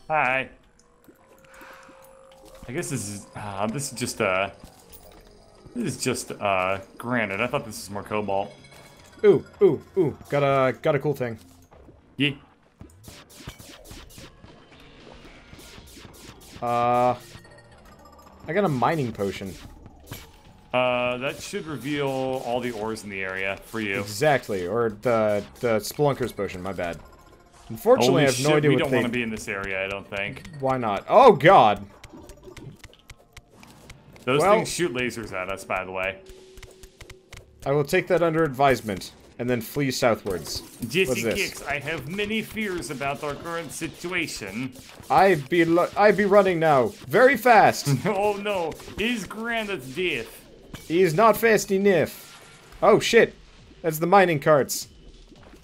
Hi. I guess this is just granite. I thought this was more cobalt. Ooh, ooh, ooh. Got a cool thing. Yeah. I got a mining potion. That should reveal all the ores in the area for you. Exactly, or the Spelunker's potion, my bad. Unfortunately, I have no idea we what don't want to be in this area, I don't think. Why not? Oh, God! Those things shoot lasers at us, by the way. I will take that under advisement, and then flee southwards. Jesse Kicks, I have many fears about our current situation. I be running now, very fast. Oh no, is Granite deaf? He is not fast enough. Oh shit, that's the mining carts.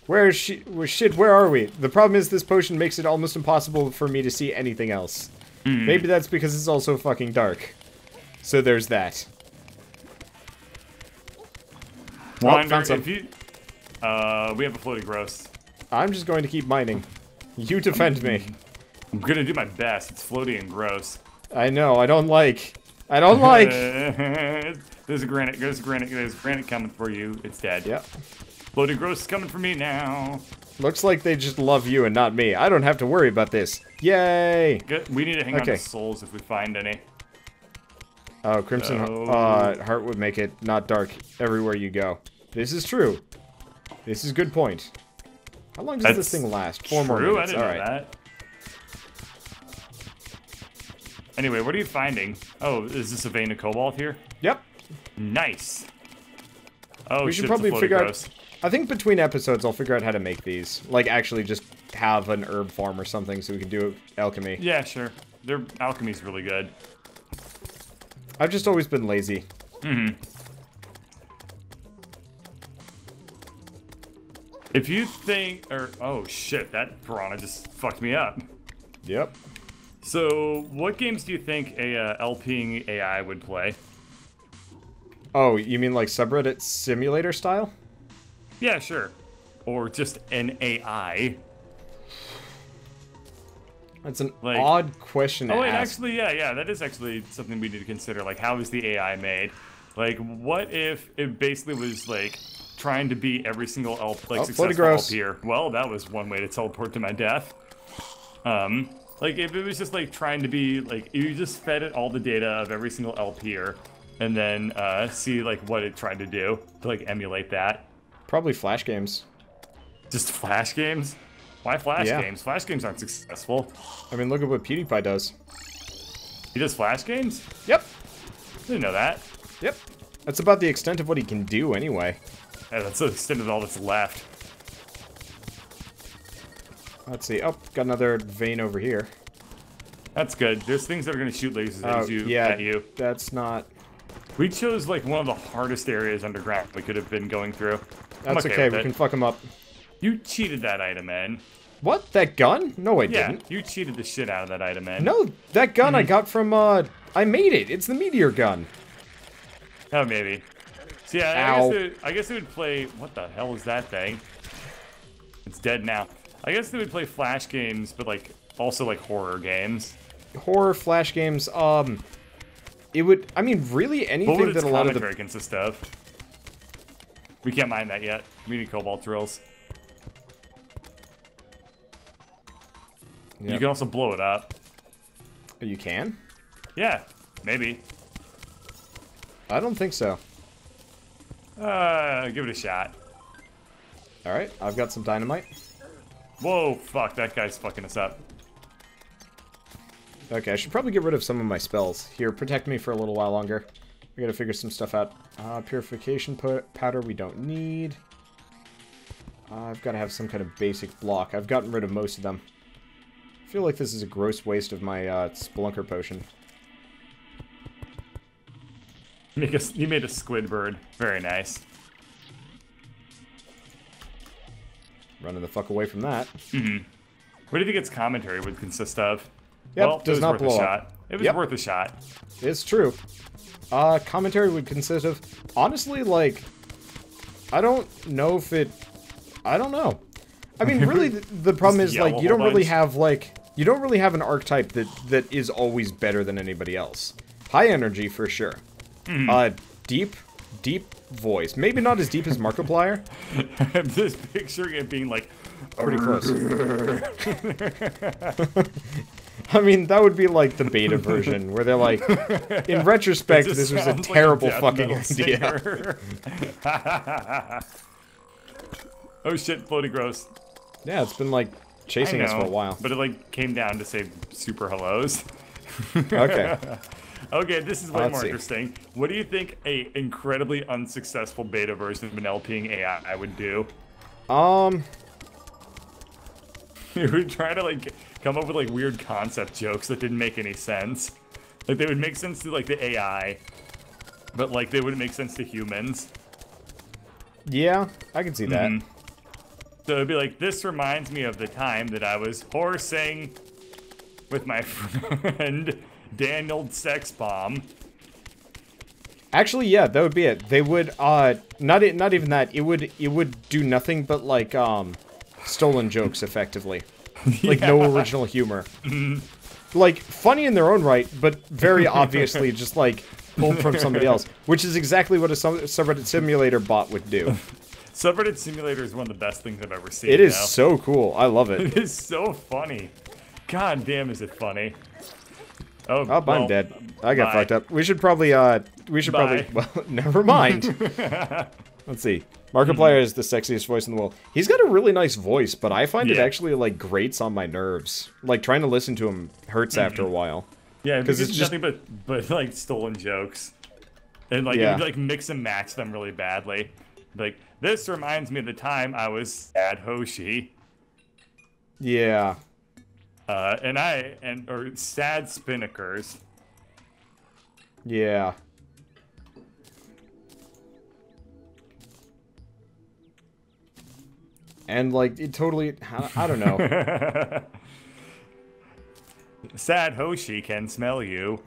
Where is she? Shit, where are we? The problem is this potion makes it almost impossible for me to see anything else. Maybe that's because it's also fucking dark. So there's that. Wander, if you... we have a floating gross. I'm just going to keep mining. You defend me. I'm gonna do my best. It's floaty and gross. I know, I don't like. There's granite coming for you. It's dead. Yep. Floating gross is coming for me now. Looks like they just love you and not me. I don't have to worry about this. Yay! Good. We need to hang on to souls if we find any. Oh, Crimson Heart would make it not dark everywhere you go. This is true. This is a good point. How long does this thing last? 4 more minutes. I didn't know that. Anyway, what are you finding? Oh, is this a vein of cobalt here? Yep. Nice. Oh, we should probably figure out... I think between episodes I'll figure out how to make these. Like, actually just have an herb farm or something so we can do alchemy. Yeah, sure. Their alchemy's really good. I've just always been lazy. If you think... oh, shit. That piranha just fucked me up. Yep. So, what games do you think a LPing AI would play? Oh, you mean like subreddit simulator style? Yeah, sure. Or just an AI. That's an odd question to ask. Actually, yeah, that is actually something we need to consider. Like, how is the AI made? Like, what if it basically was, like, trying to beat every single successful LPer? Well, that was one way to teleport to my death. Like, if it was just, like, trying to be, like, you just fed it all the data of every single LPer, and then, see, like, what it tried to do to, like, emulate that. Probably Flash games. Just Flash games? Why Flash games? Flash games aren't successful. I mean, look at what PewDiePie does. He does Flash games? Yep. I didn't know that. Yep. That's about the extent of what he can do, anyway. Yeah, that's the extent of all that's left. Let's see. Oh, got another vein over here. That's good. There's things that are going to shoot lasers at you. That's not... We chose, like, one of the hardest areas underground we could have been going through. That's okay, we can fuck him up. You cheated that item in. What? That gun? No, I didn't. Yeah, you cheated the shit out of that item in. No, that gun I got from, I made it. It's the meteor gun. Oh, maybe. So, yeah, I guess it would play... What the hell is that thing? It's dead now. I guess they would play Flash games, but, like, also, like, horror games. Horror, Flash games, it would... I mean, really anything that a lot of the... commentary consist of? We can't mine that yet. We need cobalt drills. Yep. You can also blow it up. You can? Yeah, maybe. I don't think so. Give it a shot. Alright, I've got some dynamite. Whoa, fuck, that guy's fucking us up. Okay, I should probably get rid of some of my spells. Here, protect me for a little while longer. We gotta figure some stuff out. Purification powder we don't need. I've gotta have some kind of basic block. I've gotten rid of most of them. I feel like this is a gross waste of my Spelunker potion. You made a squid bird. Very nice. Running the fuck away from that. Mm-hmm. What do you think its commentary would consist of? Yep, well, does not blow up. It was worth a shot. It's true. Commentary would consist of... Honestly, like... I don't know if it... I don't know. I mean, really, the problem is, like, you don't really have, like... you don't really have an archetype that is always better than anybody else. High energy for sure. Deep voice. Maybe not as deep as Markiplier. I'm just picturing it being like pretty close. I mean, that would be like the beta version where they're like, in retrospect, this was a terrible fucking idea. Oh shit, floaty gross. Yeah, it's been like chasing us for a while. But it like came down to say super hellos. Okay. Okay, this is way more interesting. What do you think a incredibly unsuccessful beta version of an LPing AI would do? It would try to like come up with like weird concept jokes that didn't make any sense. Like they would make sense to like the AI, but like they wouldn't make sense to humans. Yeah, I can see that. So it'd be like, this reminds me of the time that I was horsing with my friend Daniel Sexbomb. Actually, yeah, that would be it. They would not even that. It would do nothing but like stolen jokes effectively. Like no original humor. Like funny in their own right, but very obviously just like pulled from somebody else, which is exactly what a subreddit simulator bot would do. Subreddit Simulator is one of the best things I've ever seen. It is so cool. I love it. It is so funny. God damn, is it funny. Oh, well, I'm dead. I got fucked up. We should probably, well, never mind. Let's see. Markiplier is the sexiest voice in the world. He's got a really nice voice, but I find it actually, like, grates on my nerves. Like, trying to listen to him hurts after a while. Yeah, because it's just nothing but, like, stolen jokes. And, like, you like, mix and match them really badly. Like, this reminds me of the time I was Sad Hoshi. Yeah. Or Sad Spinnakers. Yeah. And, like, it totally, I don't know. Sad Hoshi can smell you.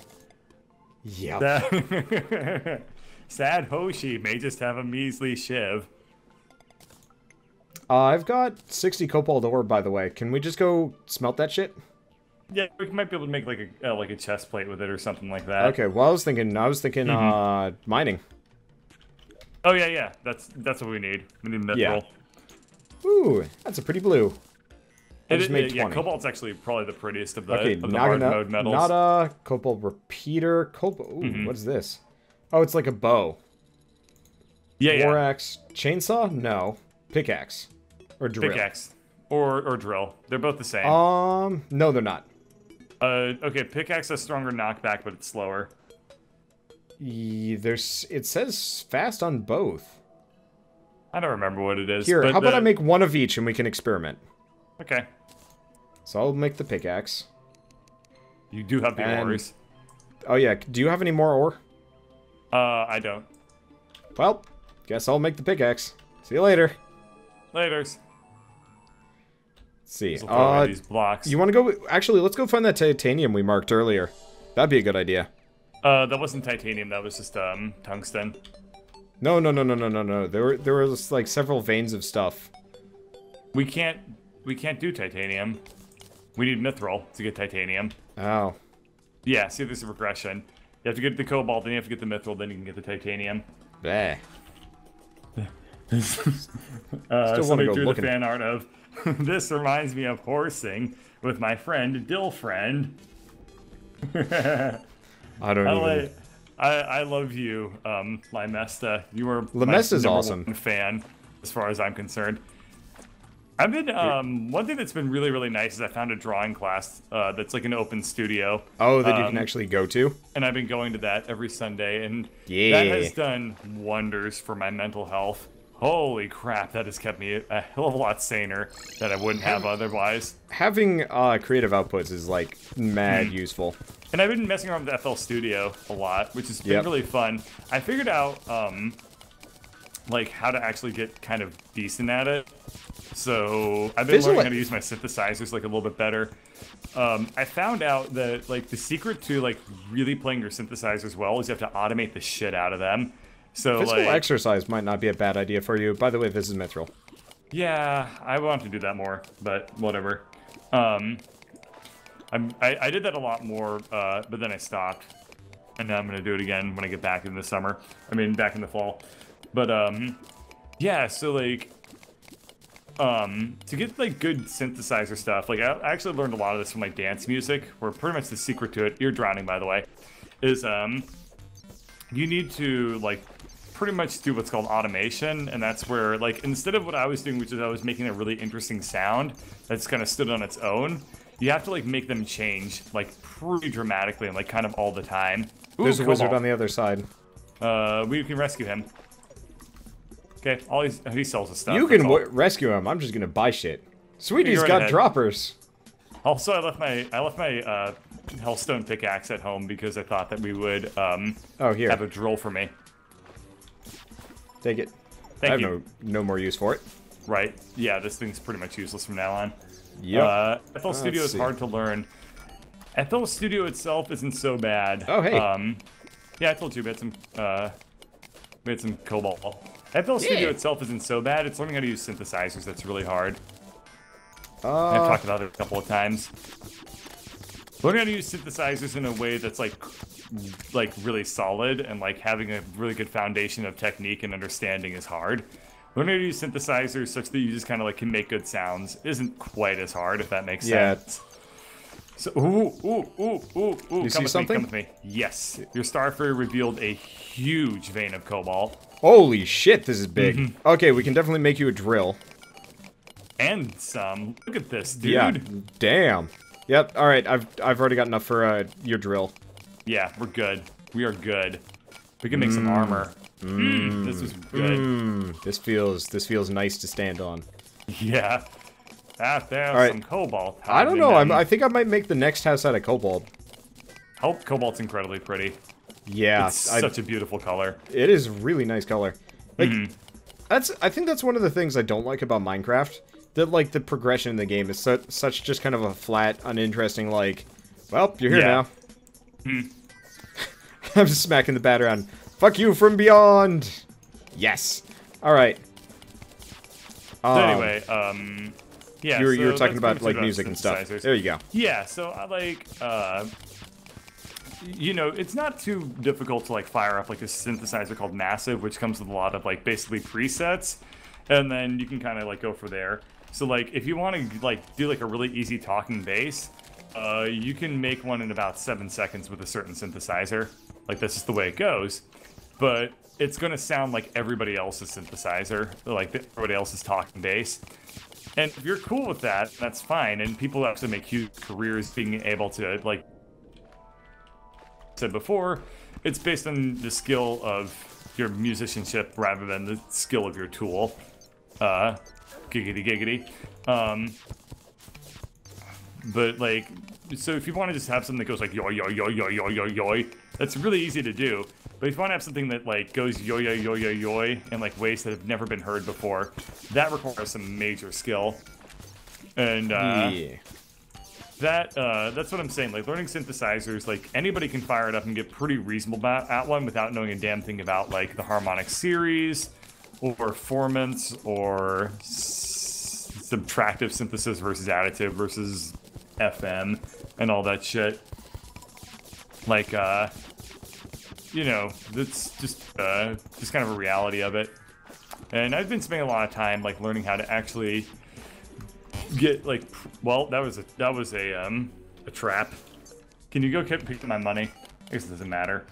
Yep. Sad Hoshi may just have a measly shiv. I've got 60 cobalt ore, by the way. Can we just go smelt that shit? Yeah, we might be able to make like a chest plate with it or something like that. Okay, well I was thinking mining. Oh yeah. That's what we need. We need mettle. Yeah. Ooh, that's a pretty blue. Yeah, cobalt's actually probably the prettiest of the, hard mode metals. Not a cobalt repeater. Ooh, what is this? Oh, it's like a bow. Yeah, War axe. Chainsaw? No. Pickaxe. Or drill. Pickaxe. Or drill. They're both the same. No, they're not. Okay, pickaxe has stronger knockback, but it's slower. It says fast on both. I don't remember what it is. Here, how about I make one of each and we can experiment? Okay. So I'll make the pickaxe. You do have the ores. Oh yeah, do you have any more ore? I don't. Well, guess I'll make the pickaxe. See you later. Laters. Let's see. These blocks. You want to go? Actually, let's go find that titanium we marked earlier. That'd be a good idea. That wasn't titanium. That was just tungsten. No. There was like several veins of stuff. We can't do titanium. We need mithril to get titanium. Oh. Yeah. See, there's a regression. You have to get the cobalt, then you have to get the mithril, then you can get the titanium. Bleh. Somebody drew the fan art of, this reminds me of horsing with my friend, Dillfriend. I don't know. I love you, Limesta. You are Limesta's awesome. Fan, as far as I'm concerned. I've been, one thing that's been really, really nice is I found a drawing class that's like an open studio. Oh, that you can actually go to? And I've been going to that every Sunday, and that has done wonders for my mental health. Holy crap, that has kept me a hell of a lot saner than I wouldn't have otherwise. Having creative outputs is, like, mad useful. And I've been messing around with FL Studio a lot, which has been really fun. I figured out, like, how to actually get kind of decent at it. So I've been learning how to use my synthesizers, like, a little bit better. I found out that, like, the secret to, like, really playing your synthesizers well is you have to automate the shit out of them. So, physical exercise might not be a bad idea for you. By the way, this is mithril. Yeah, I want to do that more, but whatever. But I did that a lot more, but then I stopped. And now I'm going to do it again when I get back in the summer. I mean, back in the fall. But, yeah, so, like, to get, like, good synthesizer stuff, like, I actually learned a lot of this from, like, dance music, where pretty much the secret to it, you're drowning, by the way, is, you need to, like, pretty much do what's called automation, and that's where, like, instead of what I was doing, which is I was making a really interesting sound that's kind of stood on its own, you have to, like, make them change, like, pretty dramatically and, like, kind of all the time. Ooh, there's a wizard on the other side. We can rescue him. Okay, he sells his stuff. You can rescue him. I'm just gonna buy shit. Sweetie's got droppers. Also, I left my Hellstone pickaxe at home because I thought that we would here. have a drill for me. Take it. Thank you. I have no more use for it. Right. Yeah, this thing's pretty much useless from now on. Yep. FL Studio is hard to learn. FL Studio itself isn't so bad. Oh, hey. Yeah, I told you we had some cobalt. FL Studio itself isn't so bad. It's learning how to use synthesizers that's really hard. I've talked about it a couple of times. Learning how to use synthesizers in a way that's like really solid and like having a really good foundation of technique and understanding is hard. Learning how to use synthesizers such that you just kind of like can make good sounds isn't quite as hard, if that makes sense. So, ooh! You see something? Come with me. Yes, your Starfairy revealed a huge vein of cobalt. Holy shit, this is big. Okay, we can definitely make you a drill. And some. Look at this, dude. Yeah, damn. Yep. All right, I've already got enough for your drill. Yeah, we're good. We are good. We can make some armor. This is good. This feels nice to stand on. Yeah. There's some cobalt. I don't know. I think I might make the next house out of cobalt. Cobalt's incredibly pretty. Yeah, it's such a beautiful color. It is a really nice color. Like, I think that's one of the things I don't like about Minecraft. That like the progression in the game is such just kind of a flat, uninteresting. Like, well, you're here now. I'm just smacking the bat around. Fuck you from beyond. Yes. All right. So anyway, yeah. You're talking about like music and stuff. There you go. Yeah. So I like, you know, it's not too difficult to like fire up like a synthesizer called Massive, which comes with a lot of like basically presets, and then you can kind of like go for there. So like if you want to like do like a really easy talking bass, you can make one in about 7 seconds with a certain synthesizer. Like this is the way it goes, but it's gonna sound like everybody else's synthesizer, like everybody else's talking bass. And if you're cool with that, that's fine. And people actually make huge careers being able to, like I said before, it's based on the skill of your musicianship rather than the skill of your tool. Giggity. But like, so if you want to just have something that goes like yo yo yo yo yo yo yo, that's really easy to do. But if you want to have something that like goes yo yo yo yo yo in like ways that have never been heard before, that requires some major skill. And that's what I'm saying. Like learning synthesizers, like anybody can fire it up and get pretty reasonable at one without knowing a damn thing about like the harmonic series or performance or subtractive synthesis versus additive versus FM and all that shit. Like, you know, that's just kind of a reality of it. And I've been spending a lot of time like learning how to actually get like, well, that was a trap. Can you go pick up my money? I guess it doesn't matter.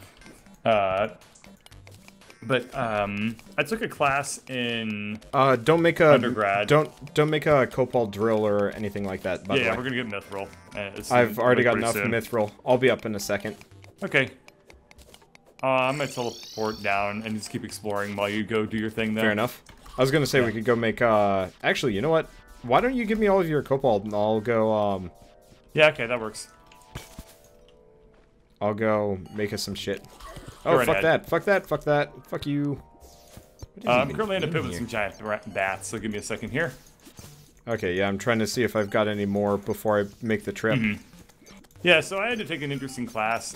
But I took a class in don't make a undergrad. Don't make a cobalt drill or anything like that. By the way. We're gonna get mithril. I've already got enough mithril. I'll be up in a second. Okay. I'm gonna teleport down and just keep exploring while you go do your thing. There. Fair enough. I was gonna say we could go make. Actually, you know what? Why don't you give me all of your cobalt and I'll go. Yeah. Okay, that works. I'll go make us some shit. Oh, fuck that. Fuck that. Fuck that. Fuck you. I'm currently in a pit with some giant bats, so give me a second here. Okay, yeah, I'm trying to see if I've got any more before I make the trip. Yeah, so I had to take an interesting class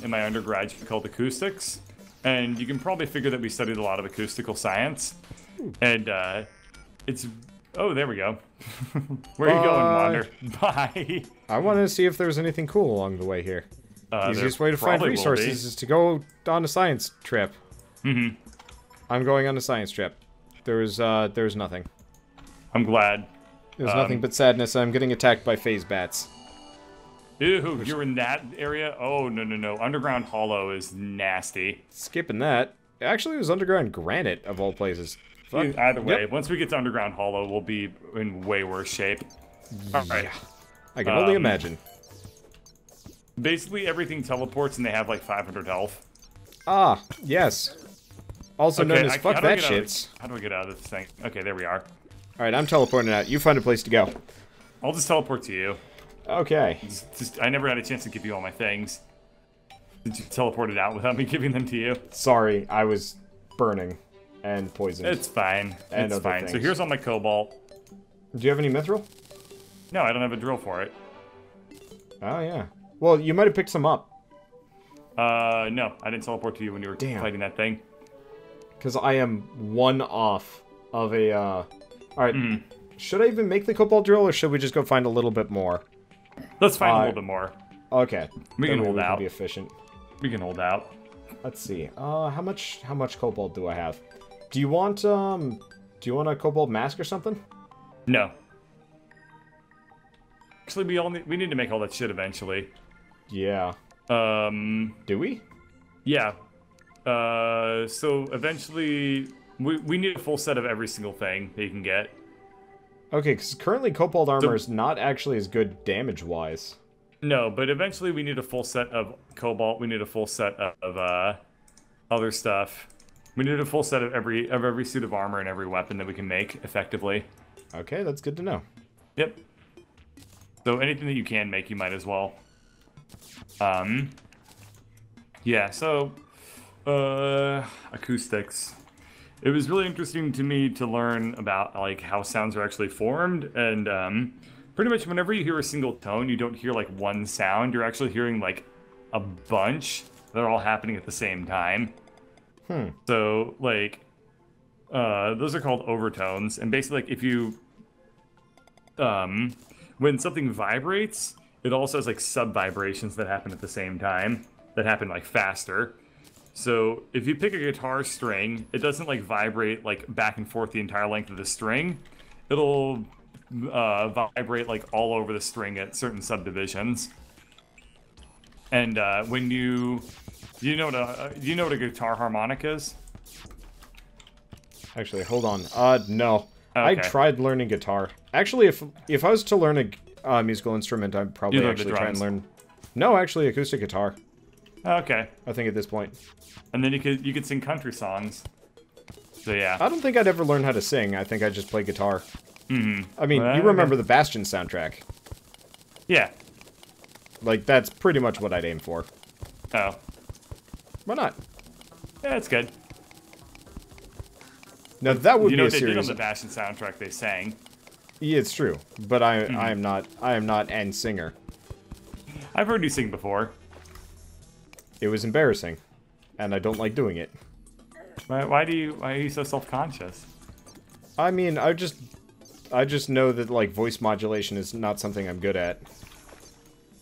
in my undergrad called acoustics. And you can probably figure that we studied a lot of acoustical science. And it's Oh, there we go. Where are you going, Wander? Bye. I wanted to see if there was anything cool along the way here. The easiest way to find resources is to go on a science trip. Mm-hmm. I'm going on a science trip. There's nothing. I'm glad. There's nothing but sadness. I'm getting attacked by phase bats. Ew, you're in that area? Oh, no. Underground Hollow is nasty. Skipping that. Actually, it was underground granite, of all places. Fuck. Either way, once we get to Underground Hollow, we'll be in way worse shape. Alright. Yeah. I can only imagine. Basically, everything teleports and they have like 500 health. Ah, yes. Also known as fuck that shits. How do I get out of this thing? Okay, there we are. Alright, I'm teleporting out. You find a place to go. I'll just teleport to you. Okay. I never had a chance to give you all my things. Since you teleported out without me giving them to you. Sorry, I was burning and poisoned. It's fine. It's fine. So here's all my cobalt. Do you have any mithril? No, I don't have a drill for it. Oh, yeah. Well, you might have picked some up. No. I didn't teleport to you when you were fighting that thing. Because I am one off of a, Alright. Should I even make the cobalt drill, or should we just go find a little bit more? Let's find a little bit more. Okay. We can hold out. Be efficient. We can hold out. Let's see. How much cobalt do I have? Do you want a cobalt mask or something? No. Actually, we need to make all that shit eventually. Yeah. Do we? Yeah. So eventually, we need a full set of every single thing that you can get. Okay, because currently cobalt armor is not actually as good damage-wise. No, but eventually we need a full set of cobalt. We need a full set of other stuff. We need a full set of every suit of armor and every weapon that we can make effectively. Okay, that's good to know. Yep. So anything that you can make, you might as well. Yeah, so acoustics. It was really interesting to me to learn about like how sounds are actually formed, and pretty much whenever you hear a single tone, you don't hear like one sound. You're actually hearing like a bunch that are all happening at the same time. So like those are called overtones, and basically like if you when something vibrates, it also has like sub vibrations that happen at the same time that happen like faster. So if you pick a guitar string, it doesn't like vibrate like back and forth the entire length of the string. It'll vibrate like all over the string at certain subdivisions. And when do you know what a guitar harmonic is? Actually, hold on. No. Okay. I tried learning guitar. Actually, if I was to learn a musical instrument, I'd probably actually try and learn. No, actually, acoustic guitar. Okay. I think at this point. And then you could sing country songs. So yeah. I don't think I'd ever learn how to sing. I think I'd just play guitar. Mm-hmm. I mean, you remember the Bastion soundtrack. Yeah. Like, that's pretty much what I'd aim for. Oh. Why not? Yeah, it's good. Now, that would be a they did on series. the Bastion soundtrack, they sang. Yeah, it's true. But I am not an singer. I've heard you sing before. It was embarrassing. And I don't like doing it. Why are you so self-conscious? I mean, I just know that, like, voice modulation is not something I'm good at.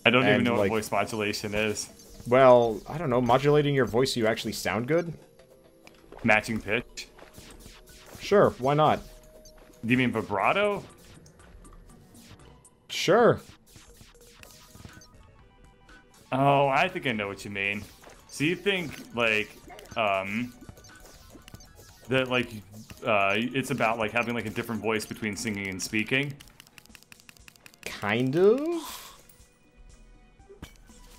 I don't even know what voice modulation is. Well, I don't know, modulating your voice so you actually sound good? Matching pitch? Sure, why not? Do you mean vibrato? Sure. Oh, I think I know what you mean. So you think, like, that, like, it's about, like, having, like, a different voice between singing and speaking? Kind of?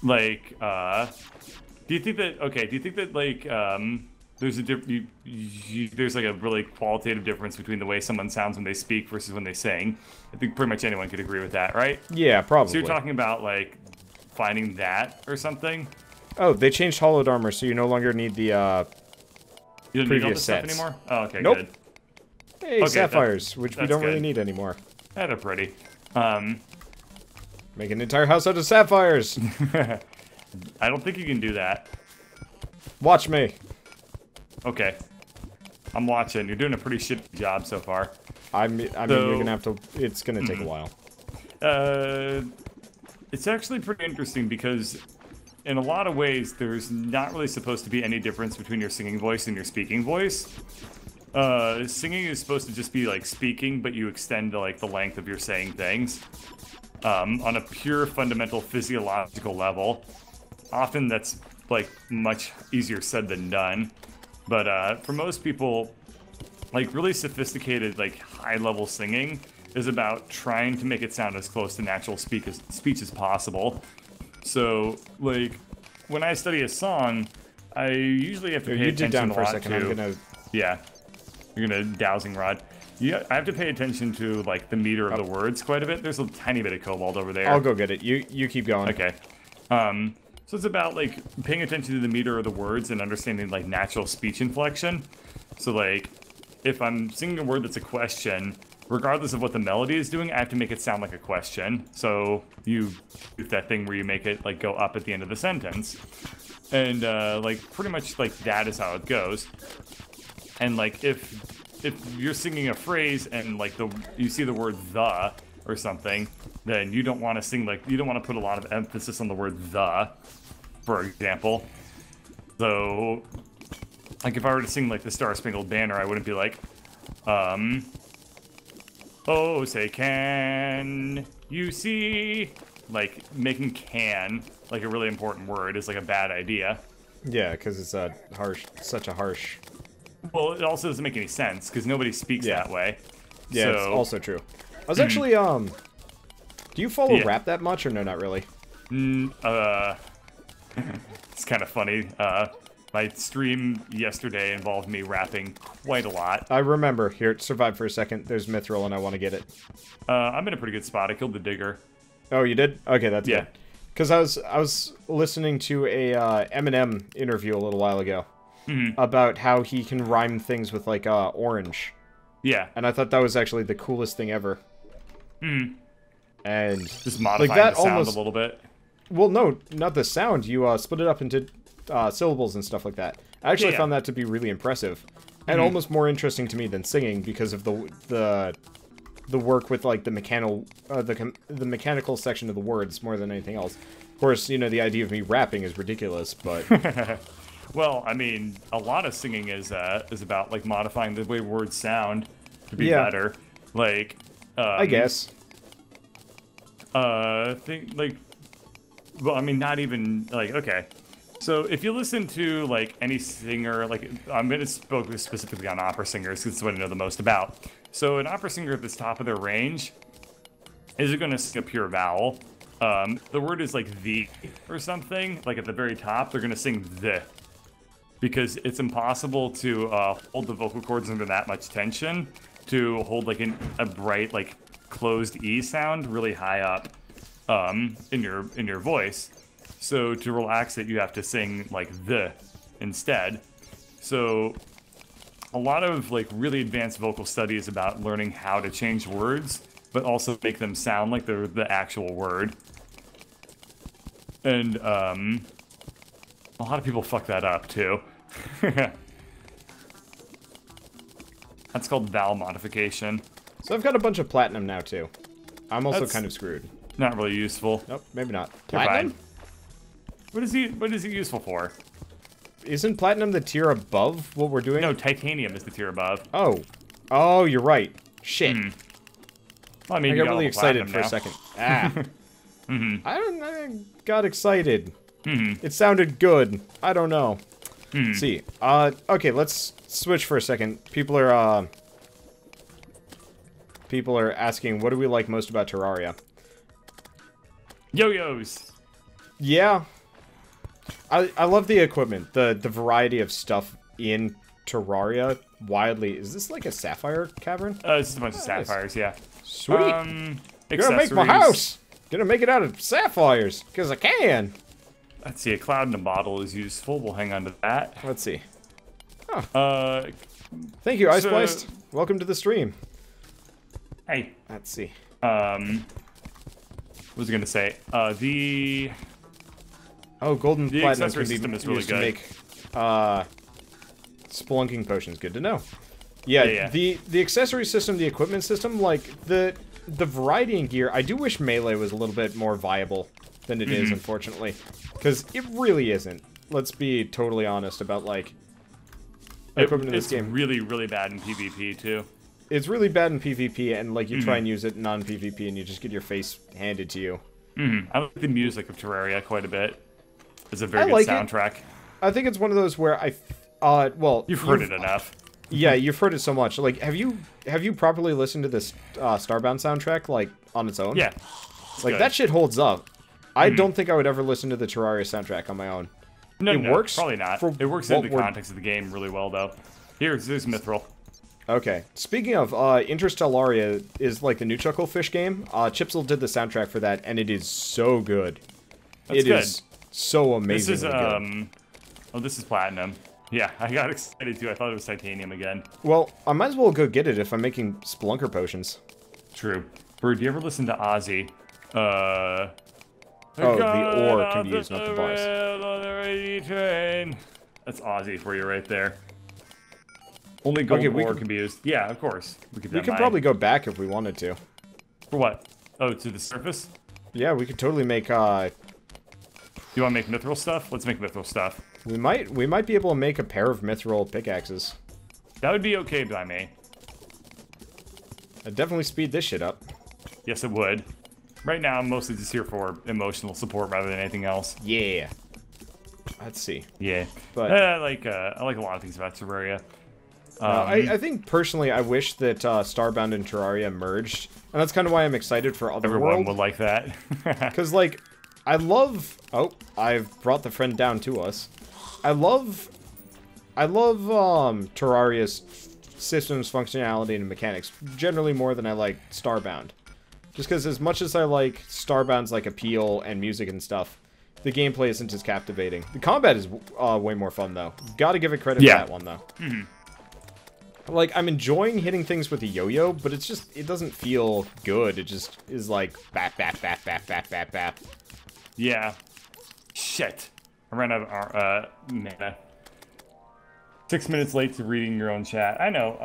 Like, do you think that, like, there's there's, like, a really qualitative difference between the way someone sounds when they speak versus when they sing? I think pretty much anyone could agree with that, right? Yeah, probably. So you're talking about, like, finding that or something? Oh, they changed hollowed armor, so you no longer need the, you don't need all this stuff sets. anymore? Oh, okay, nope. good. Hey, Okay, sapphires, which we don't really need anymore. That are pretty. Make an entire house out of sapphires! I don't think you can do that. Watch me. Okay. I'm watching. You're doing a pretty shitty job so far. I mean, you're gonna have to. It's gonna take a while. It's actually pretty interesting because, in a lot of ways, there's not really supposed to be any difference between your singing voice and your speaking voice. Singing is supposed to just be like speaking, but you extend to like the length of your saying things. On a pure fundamental physiological level. Often that's like much easier said than done. But for most people, like really sophisticated, like high-level singing is about trying to make it sound as close to natural speech as possible. So, like, when I study a song, I usually have to pay attention a lot to... Yeah, you're gonna dowsing rod. Yeah, I have to pay attention to, like, the meter of the words quite a bit. There's a tiny bit of cobalt over there. I'll go get it. You keep going. Okay. So it's about, like, paying attention to the meter of the words and understanding, like, natural speech inflection. So, like, if I'm singing a word that's a question, regardless of what the melody is doing, I have to make it sound like a question. So you do that thing where you make it, like, go up at the end of the sentence. And, like, pretty much, like, that is how it goes. And, like, if you're singing a phrase and, like, you see the word the or something, then you don't want to sing, like, you don't want to put a lot of emphasis on the word the, for example. So, like, if I were to sing, like, the Star Spangled Banner, I wouldn't be like, oh, say can you see? Like, making can, like, a really important word is, like, a bad idea. Yeah, because it's such a harsh... Well, it also doesn't make any sense, because nobody speaks that way. Yeah, so... it's also true. I was actually, do you follow rap that much, or no, not really? It's kind of funny. My stream yesterday involved me rapping quite a lot. I remember. Here, survive for a second. There's mithril, and I want to get it. I'm in a pretty good spot. I killed the digger. Oh, you did? Okay, that's good. Because I was listening to a Eminem interview a little while ago about how he can rhyme things with, like, orange. Yeah. And I thought that was actually the coolest thing ever. And just modifying like that the sound a little bit. Well, no, not the sound. You split it up into syllables and stuff like that. I actually found that to be really impressive, and almost more interesting to me than singing because of the work with like the mechanical section of the words more than anything else. Of course, you know, the idea of me rapping is ridiculous, but well, I mean, a lot of singing is about like modifying the way words sound to be better. Like, I guess. Think like, well, I mean, not even like, okay. So if you listen to like any singer, like I'm going to focus specifically on opera singers because it's what I know the most about. So an opera singer at the top of their range isn't going to sing a pure vowel. The word is like the or something. Like at the very top, they're going to sing the because it's impossible to hold the vocal cords under that much tension to hold like a bright like closed E sound really high up in your voice. So to relax it, you have to sing like the instead. So a lot of like really advanced vocal study is about learning how to change words, but also make them sound like they're the actual word. And a lot of people fuck that up too. That's called vowel modification. So I've got a bunch of platinum now too. I'm also kind of screwed. Not really useful. Nope, maybe not. Platinum? What is it useful for? Isn't platinum the tier above what we're doing? No, titanium is the tier above. Oh. Oh, you're right. Shit. Well, I mean, I got really excited for a second. Ah. I got excited. It sounded good. I don't know. Let's see. Okay, let's switch for a second. People are asking, what do we like most about Terraria? Yo-yos. Yeah. I love the equipment, the variety of stuff in Terraria. Wildly, is this like a sapphire cavern? It's just a bunch of sapphires, yeah. Sweet. Gonna make my house. Gonna make it out of sapphires because I can. Let's see. A cloud in a bottle is useful. We'll hang on to that. Let's see. Oh. Thank you, Ice Spliced. Welcome to the stream. Hey. Let's see. What was I gonna say? Golden platinum can be system is really used good. to make spelunking potions. Good to know. Yeah, the accessory system, the equipment system, like, the variety in gear, I do wish Melee was a little bit more viable than it is, unfortunately. Because it really isn't. Let's be totally honest about, like, equipment in this game. It's really, really bad in PvP, too. It's really bad in PvP, and, like, you try and use it in non-PvP, and you just get your face handed to you. I like the music of Terraria quite a bit. It's a very good soundtrack. I think it's one of those where well... You've heard it enough. Yeah, you've heard it so much. Like, have you properly listened to this Starbound soundtrack, like, on its own? Yeah. Like, that shit holds up. I don't think I would ever listen to the Terraria soundtrack on my own. No, it works. Probably not. It works in the context of the game really well, though. Here's Mithril. Okay. Speaking of, Interstellaria is, like, the new Chucklefish game. Chipsel did the soundtrack for that, and it is so good. That's good. It is so amazingly good. Oh, this is Platinum. Yeah, I got excited, too. I thought it was Titanium again. Well, I might as well go get it if I'm making Splunker potions. True. Bird, do you ever listen to Ozzy? Oh, the ore can be used, not the bars. That's Ozzy for you right there. Only gold ore can be used. Yeah, of course. We could probably go back if we wanted to. For what? Oh, to the surface? Yeah, we could totally make, You want to make mithril stuff? Let's make mithril stuff. We might be able to make a pair of mithril pickaxes. That would be okay by me. I'd definitely speed this shit up. Yes, it would. Right now, I'm mostly just here for emotional support rather than anything else. Yeah. Let's see. Yeah. But I like a lot of things about Terraria. I think, personally, I wish that Starbound and Terraria merged. And that's kind of why I'm excited for Otherworld. Everyone would like that. Because, like, I love... Oh, I've brought the friend down to us. I love Terraria's systems, functionality, and mechanics generally more than I like Starbound. Just because as much as I like Starbound's, like, appeal and music and stuff, the gameplay isn't as captivating. The combat is way more fun, though. Gotta give it credit for that one, though. Like, I'm enjoying hitting things with a yo-yo, but it's just, it doesn't feel good. It just is like, bap, bap, bap, bap, bap, bap, bap. Yeah. Shit. I ran out of mana. 6 minutes late to reading your own chat. I know.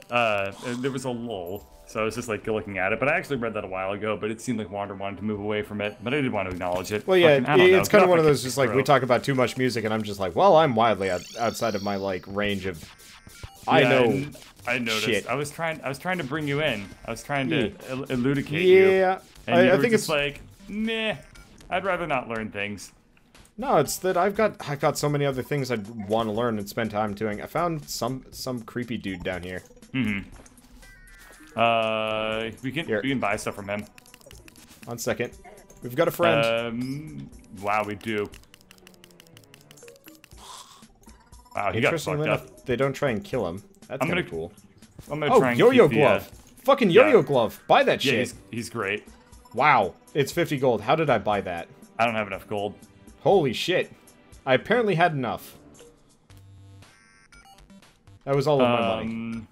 There was a lull, so I was just like looking at it. But I actually read that a while ago. But it seemed like Wander wanted to move away from it. But I did want to acknowledge it. Well, yeah, it's kind of one of those just like we talk about too much music, and I'm just like, well, I'm wildly outside of my like range of. I know. I noticed. Shit. I was trying to bring you in. I was trying to elucidate you. Yeah, and I think it's like, meh. I'd rather not learn things. No, it's that I've got so many other things I'd want to learn and spend time doing. I found some creepy dude down here. We can buy stuff from him. 1 second. We've got a friend. Wow, we do. Wow, he got fucked up. They don't try and kill him. That's kind of cool. I'm gonna try and yo-yo glove. Fucking yo-yo glove. Buy that shit. Yeah, he's great. Wow, it's 50 gold. How did I buy that? I don't have enough gold. Holy shit. I apparently had enough. That was all of my money.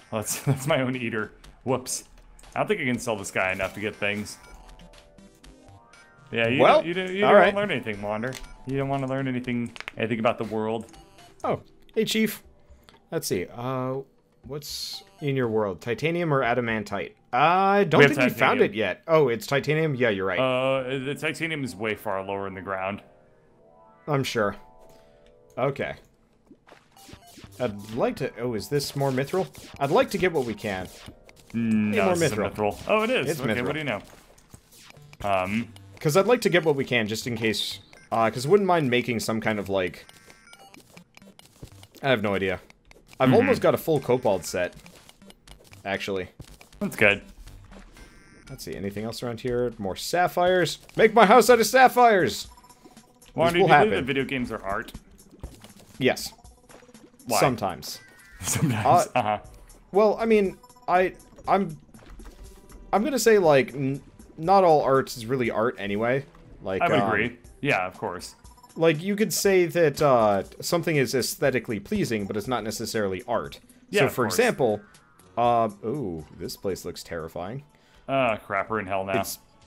Well, that's my own eater. Whoops. I don't think I can sell this guy enough to get things. Yeah, you don't learn anything, Wander. You don't want to learn anything about the world. Oh, hey, Chief. Let's see. What's in your world? Titanium or adamantite? I don't think we found it yet. Oh, it's titanium? Yeah, you're right. The titanium is way far lower in the ground. I'm sure. Okay. I'd like to... Oh, is this more mithril? I'd like to get what we can. No, more mithril. Oh, it is. It's okay, mithril. What do you know? Because I'd like to get what we can, just in case... Because I wouldn't mind making some kind of, like... I have no idea. I've almost got a full cobalt set. Actually. That's good. Let's see, anything else around here? More sapphires? Make my house out of sapphires! Wander, do you believe that video games are art? Yes. Why? Sometimes. Sometimes. Well, I mean, I'm gonna say like not all art is really art anyway. Like I would agree. Yeah, of course. Like you could say that something is aesthetically pleasing, but it's not necessarily art. Yeah, so for example, ooh, this place looks terrifying. Crap, we're in hell now.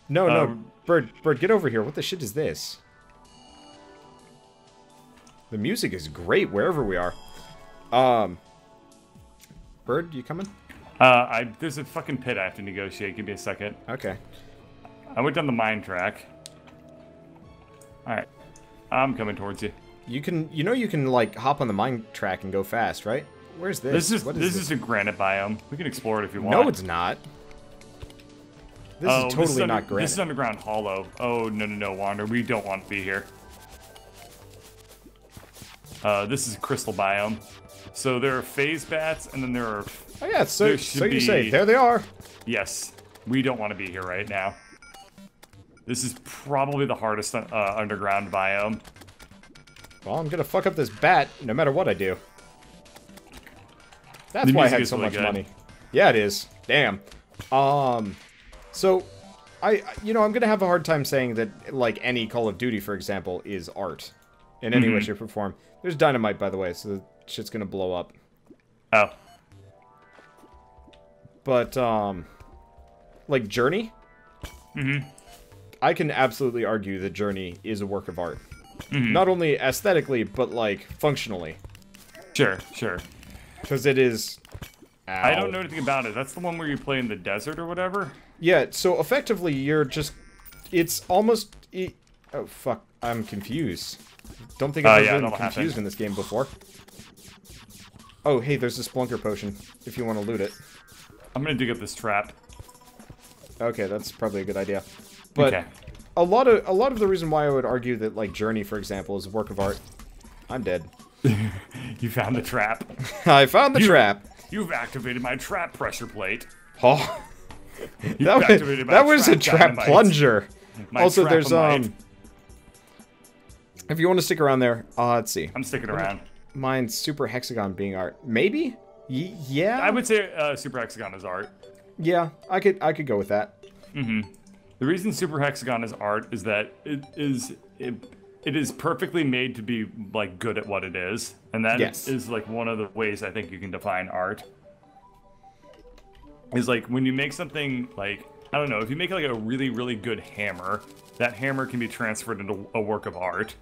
No, Bird, get over here. What the shit is this? The music is great wherever we are. Bird, you coming? There's a fucking pit I have to negotiate. Give me a second. Okay. I went down the mine track. Alright. I'm coming towards you. You can like hop on the mine track and go fast, right? Where's this? This is a granite biome. We can explore it if you want. No, it's not. This is totally not granite. This is underground hollow. Oh, no, Wander. We don't want to be here. This is a crystal biome. So there are phase bats, and then there are... Oh yeah, so you say. There they are. Yes. We don't want to be here right now. This is probably the hardest underground biome. Well, I'm gonna fuck up this bat no matter what I do. That's why I had so much money. Yeah, it is. Damn. So, I'm gonna have a hard time saying that, like, any Call of Duty, for example, is art. In any way, shape, or form. There's dynamite, by the way, so the shit's gonna blow up. Oh. But, like, Journey? I can absolutely argue that Journey is a work of art. Not only aesthetically, but, like, functionally. Sure. Because it is... Ow. I don't know anything about it. That's the one where you play in the desert or whatever? Yeah, so effectively you're just... It's almost... Oh, fuck. I'm confused. Don't think I've ever been confused in this game before. Oh, hey, there's a Splunker potion, if you want to loot it. I'm gonna dig up this trap. Okay, that's probably a good idea. But a lot of the reason why I would argue that, like, Journey, for example, is a work of art... I'm dead. You found the trap. I found the trap. You've activated my trap pressure plate. Oh. that was a trap plunger. Also, there's, if you want to stick around there, let's see. I'm sticking around. Mine's Super Hexagon being art. Maybe? Yeah? I would say Super Hexagon is art. Yeah, I could go with that. The reason Super Hexagon is art is that it is perfectly made to be, like, good at what it is. And that is, like, one of the ways I think you can define art. Is, like, when you make something, like, I don't know, if you make, like, a really, really good hammer, that hammer can be transferred into a work of art.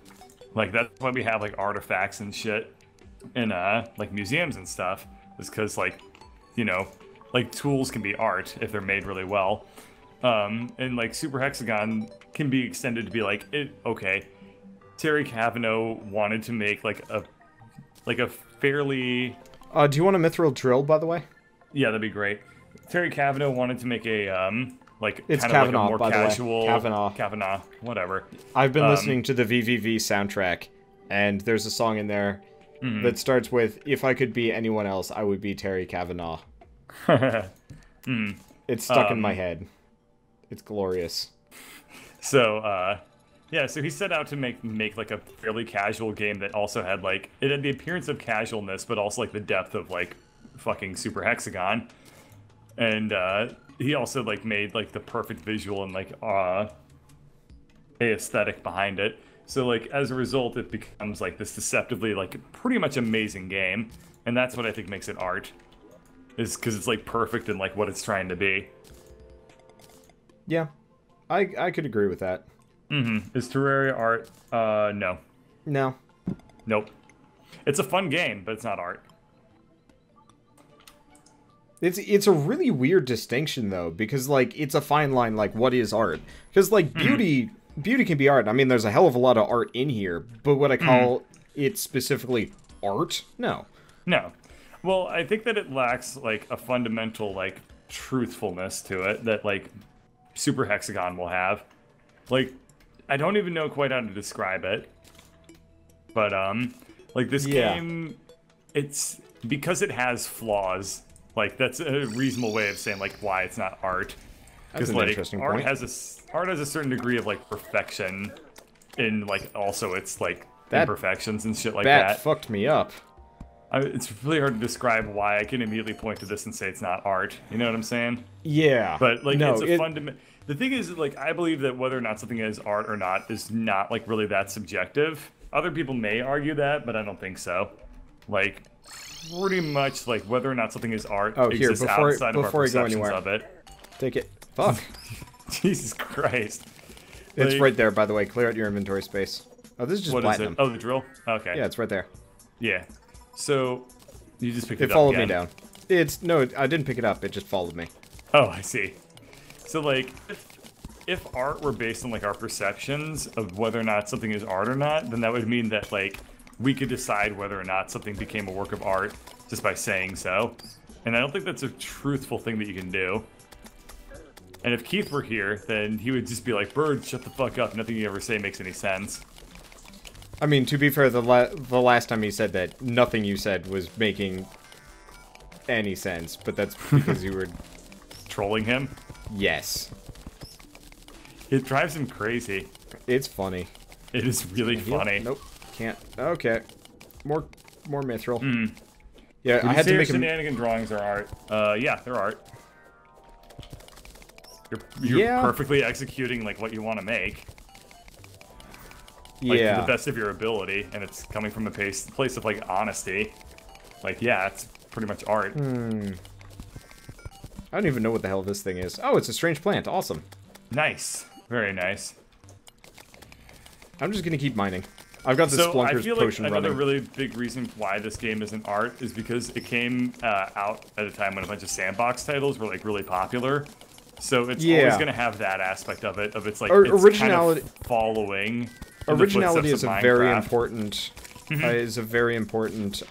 Like, that's why we have, like, artifacts and shit in, like, museums and stuff. Is because, like, you know, like, tools can be art if they're made really well. And, like, Super Hexagon can be extended to be, like, okay, Terry Cavernous wanted to make, like a fairly... do you want a mithril drill, by the way? Yeah, that'd be great. Terry Cavernous wanted to make a, like, it's kind Kavanaugh, of like a more by casual... the way. Kavanaugh, whatever. I've been listening to the VVV soundtrack, and there's a song in there that starts with, if I could be anyone else, I would be Terry Cavanaugh. It's stuck in my head. It's glorious. So, yeah, so he set out to make like a fairly casual game that also had, like, it had the appearance of casualness, but also, like, the depth of, like, fucking Super Hexagon. And he also, like, made, like, the perfect visual and, like, aesthetic behind it. So, like, as a result, it becomes, like, this deceptively, like, pretty much amazing game. And that's what I think makes it art. Is because it's, like, perfect in, like, what it's trying to be. Yeah, I could agree with that. Is Terraria art? No. No. Nope. It's a fun game, but it's not art. It's a really weird distinction, though, because, like, it's a fine line, like, what is art? Because, like, beauty can be art. I mean, there's a hell of a lot of art in here, but would I call it specifically art? No. No. Well, I think that it lacks, like, a fundamental, like, truthfulness to it that, like, Super Hexagon will have. Like, I don't even know quite how to describe it. But, like, this game, it's... Because it has flaws, like, that's a reasonable way of saying, like, why it's not art. That's an interesting point. Art has a certain degree of, like, perfection in, like, also its, like, imperfections and shit like that. That fucked me up. It's really hard to describe why I can immediately point to this and say it's not art. You know what I'm saying? Yeah. But, like, it's a fundamental... The thing is, like, I believe that whether or not something is art or not is not, like, really that subjective. Other people may argue that, but I don't think so. Like, pretty much, like, whether or not something is art exists outside of our perceptions of it. Take it. Fuck. Jesus Christ. It's right there, by the way. Clear out your inventory space. Oh, this is just What platinum. is it? Oh, the drill? Okay. Yeah, it's right there. Yeah. So, you just picked it up. It followed me down. No, I didn't pick it up. It just followed me. Oh, I see. So, like, if art were based on, like, our perceptions of whether or not something is art or not, then that would mean that, like, we could decide whether or not something became a work of art just by saying so. And I don't think that's a truthful thing that you can do. And if Keith were here, then he would just be like, Bird, shut the fuck up. Nothing you ever say makes any sense. I mean, to be fair, the last time he said that, nothing you said was making any sense. But that's because you were... Trolling him? Yes. It drives him crazy. It's funny. It is really funny. Nope. Can't. Okay. More mithril. Mm. Yeah, I had to make shenanigan drawings are art. Yeah, they're art. You're perfectly executing like what you want to make. Like, to the best of your ability, and it's coming from a place of like honesty. Like, yeah, it's pretty much art. I don't even know what the hell this thing is. Oh, it's a strange plant. Awesome. Nice. Very nice. I'm just gonna keep mining. I've got the Splunker's potion running. Another really big reason why this game isn't art is because it came out at a time when a bunch of sandbox titles were like really popular. So it's always going to have that aspect of it. It's like originality. Kind of following. Originality is a very important. Is a very important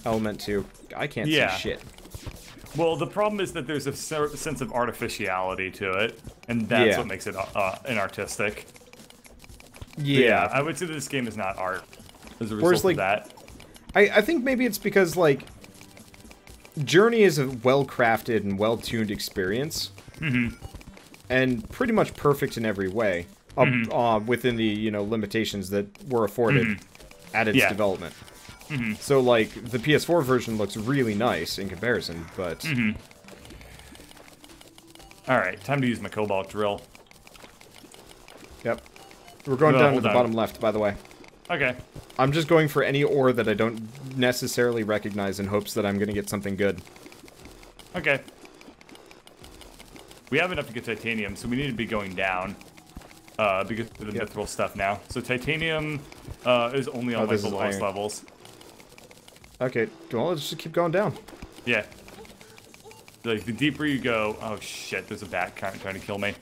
element too. I can't see shit. Well, the problem is that there's a sense of artificiality to it, and that's what makes it inartistic. Yeah, I would say that this game is not art as a result of that. I think maybe it's because, like, Journey is a well-crafted and well-tuned experience. And pretty much perfect in every way, within the, limitations that were afforded at its development. So, like, the PS4 version looks really nice in comparison, but... Alright, time to use my cobalt drill. Yep. We're going down to the bottom left, by the way. Okay. I'm just going for any ore that I don't necessarily recognize in hopes that I'm going to get something good. Okay. We have enough to get titanium, so we need to be going down. Because of the mithril stuff now. So titanium is only on like the lowest levels. Okay, well, let's just keep going down. Yeah. Like, the deeper you go... Oh, shit, there's a bat trying to kill me.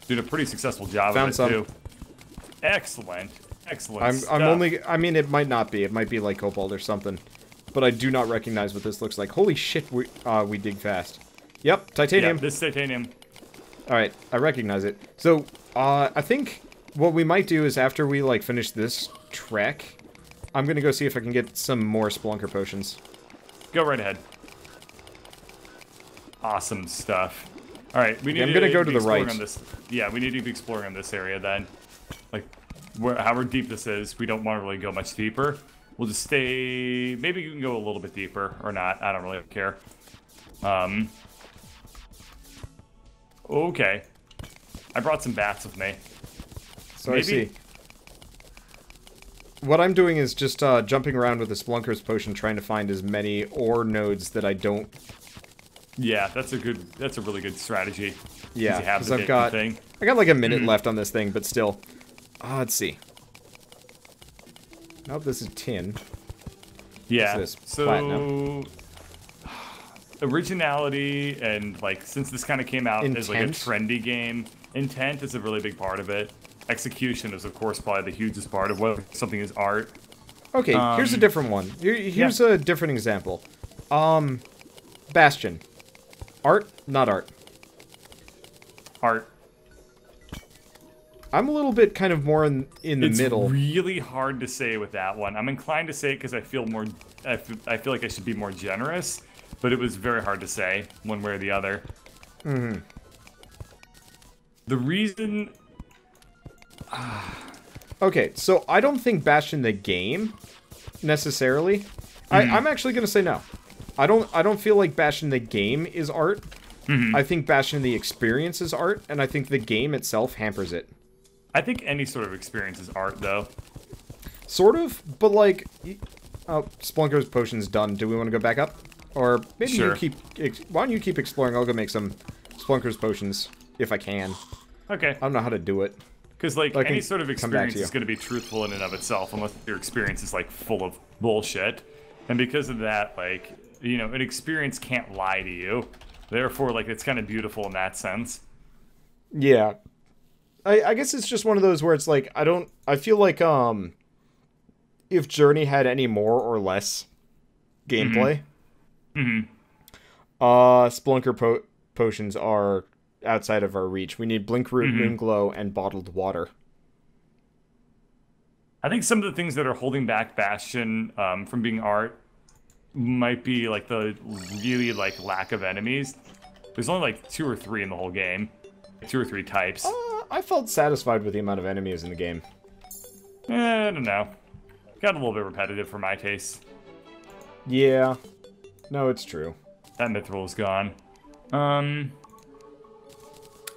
Doing a pretty successful job of it, too. Excellent. Excellent stuff. I mean, it might not be. It might be like cobalt or something. But I do not recognize what this looks like. Holy shit, we dig fast. Yep, titanium. Yeah, this is titanium. Alright, I recognize it. So, I think what we might do is after we, like, finish this trek... I'm gonna go see if I can get some more Splunker potions. Go right ahead. Awesome stuff. Alright, we need I'm gonna go to the right. On this, yeah, we need to be exploring on this area then. Like, however deep this is, we don't want to really go much deeper. We'll just stay... Maybe you can go a little bit deeper, or not. I don't really care. Okay. I brought some bats with me. So maybe... I see. What I'm doing is just jumping around with the Splunker's potion, trying to find as many ore nodes that I don't... Yeah, that's a really good strategy. Yeah, because I got like a minute left on this thing, but still. Let's see. Nope, this is tin. Yeah, what's this? Platinum. Originality and, like, since this kind of came out as like a trendy game, intent is a really big part of it. Execution is, of course, probably the hugest part of whether something is art. Okay, here's a different one. Here's a different example. Bastion. Art, not art. Art. I'm a little bit kind of more in the middle. It's really hard to say with that one. I'm inclined to say it because I feel more... I feel like I should be more generous, but it was very hard to say one way or the other. The reason... Okay, so I don't think Bastion the game, necessarily. I'm actually going to say no. I don't feel like Bastion the game is art. I think Bastion the experience is art, and I think the game itself hampers it. I think any sort of experience is art, though. Sort of, but like... Oh, Splunker's potion's done. Do we want to go back up? Or maybe you keep... Why don't you keep exploring? I'll go make some Splunker's potions, if I can. Okay. I don't know how to do it. Because, like, any sort of experience is going to be truthful in and of itself, unless your experience is, like, full of bullshit. And because of that, like, you know, an experience can't lie to you. Therefore, like, it's kind of beautiful in that sense. Yeah. I guess it's just one of those where it's like, I feel like, if Journey had any more or less gameplay, Splunker potions are outside of our reach. We need Blink Root, Moonglow, and Bottled Water. I think some of the things that are holding back Bastion from being art might be, like, the really, like, lack of enemies. There's only, like, 2 or 3 in the whole game. 2 or 3 types. I felt satisfied with the amount of enemies in the game. I don't know. Got a little bit repetitive for my taste. Yeah. No, it's true. That Mithril is gone.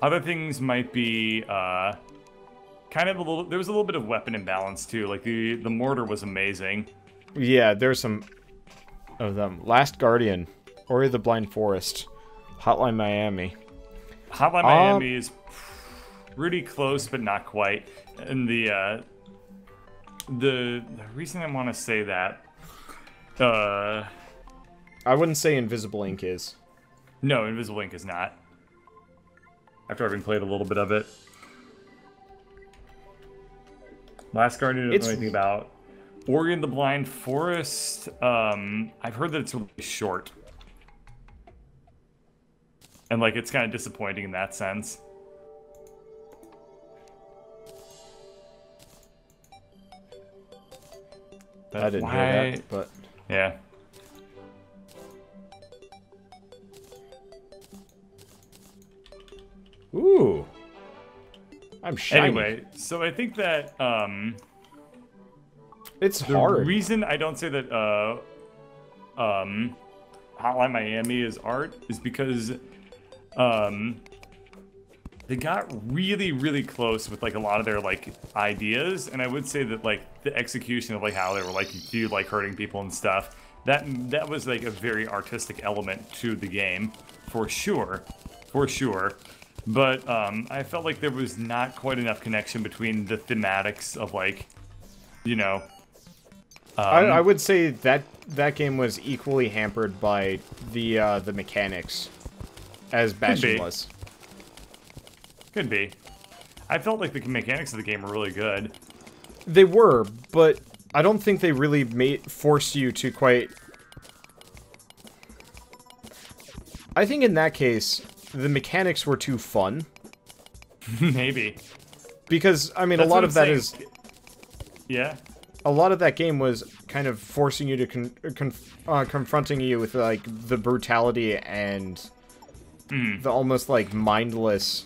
Other things might be, kind of a little... There was a little bit of weapon imbalance, too. Like, the mortar was amazing. Yeah, there's some of them. Last Guardian. Ori of the Blind Forest. Hotline Miami. Hotline Miami is pretty close, but not quite. And the reason I want to say that... I wouldn't say Invisible Ink is. No, Invisible Ink is not. After having played a little bit of it. Last Guardian I don't know anything about. Ori and the Blind Forest, I've heard that it's really short. And, like, it's kind of disappointing in that sense. But I didn't hear that, but... Yeah. Ooh. I'm shiny. Anyway, so I think that, it's hard. The reason I don't say that, Hotline Miami is art is because, they got really, really close with, like, a lot of their, like, ideas, and I would say that, like, the execution of, like, how they were, like, you like hurting people and stuff, that was, like, a very artistic element to the game, for sure, but, I felt like there was not quite enough connection between the thematics of, like, you know... I would say that game was equally hampered by the mechanics, as Bastion was. Could be. I felt like the mechanics of the game were really good. They were, but I don't think they really forced you to quite... I think in that case, the mechanics were too fun. Maybe. Because, I mean, a lot of that is... Yeah? A lot of that game was kind of forcing you to confronting you with, like, the brutality and the almost, like, mindless...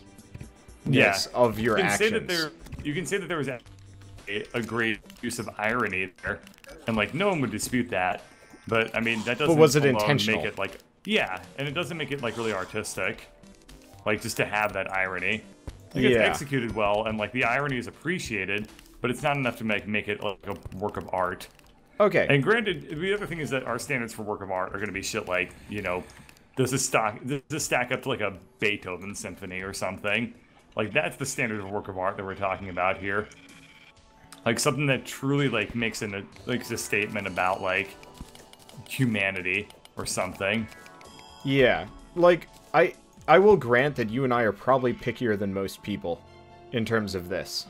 Yes, of your actions. You can say that there was a great use of irony there, and, like, no one would dispute that. But I mean, that doesn't. But was it intentional? Make it, like, yeah, and it doesn't make it, like, really artistic. Like, just to have that irony. Like, it's executed well, and, like, the irony is appreciated, but it's not enough to make it like a work of art. Okay. And granted, the other thing is that our standards for work of art are going to be shit like, you know, does this stack up to, like, a Beethoven symphony or something? Like, that's the standard of work of art that we're talking about here. Like, something that truly, like, makes a statement about, like, humanity or something. Yeah. Like, I will grant that you and I are probably pickier than most people in terms of this.